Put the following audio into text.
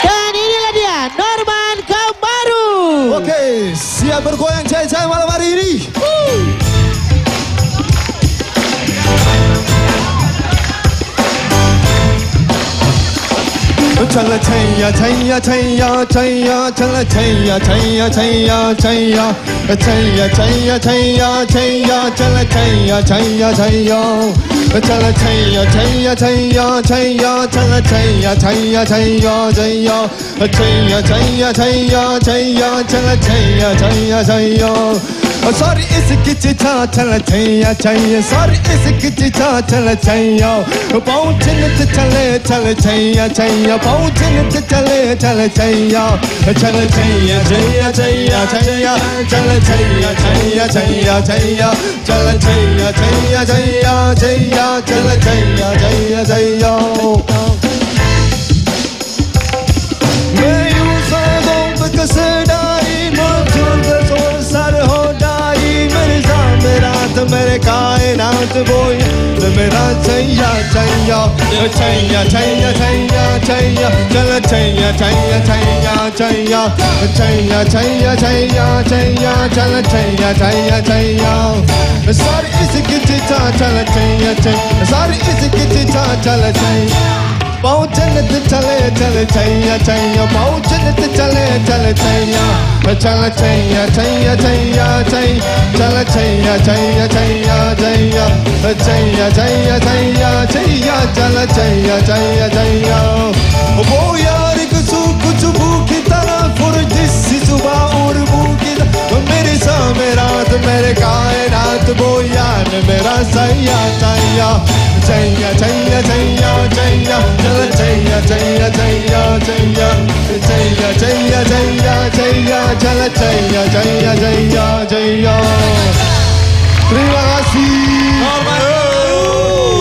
Dan inilah dia Norman Kambaru. Oke, siap bergoyang cai-cai malam hari ini. चल छैया छैया छैया छैया चल छैया छैया छैया छैया छैया छैया छैया छैया चल छैया छैया छैया चल छैया छैया छैया छैया चल छैया छैया छैया छैया छैया छैया छैया छैया चल छैया छैया छैया Sorry इसकी चिता चल छैया छैया Sorry इसकी चिता चल छैया पहुँचने से चले चल छैया छैया पहुँचने से चले चल छैया चल छैया छैया छैया छैया चल छैया छैया छैया छैया चल छैया छैया छैया छैया चल छैया छैया छैया मैं यूं सादों पे कसदाई मौजूद सोर सर हो डाई मेरे सामने रात मेरे कायनात बोई मेरा छैया छैया छैया छैया छैया छैया चल छैया छैया छैया छैया छैया छैया छैया छैया चल छैया छैया छैया सारी इसकी चिता चल छैया छैया सारी इसकी चिता चल छैया पहुँचने से चले चले छैया छैया पहुँचने से चले चले छैया चल छैया छैया छैया छैया चल छैया छैया छैया छैया छैया छैया छैया छैया चल छैया छैया छैया वो यार कुछ भूखी तरह फुर्जिस सुबह और भूखी मेरे सामने रात मेरे कायनात वो यार मेरा सैया सैया छैया छैया छैया छैया चल छैया छैया छैया छैया छैया छैया छैया छैया चल छैया छैया छैया छैया Terima kasih.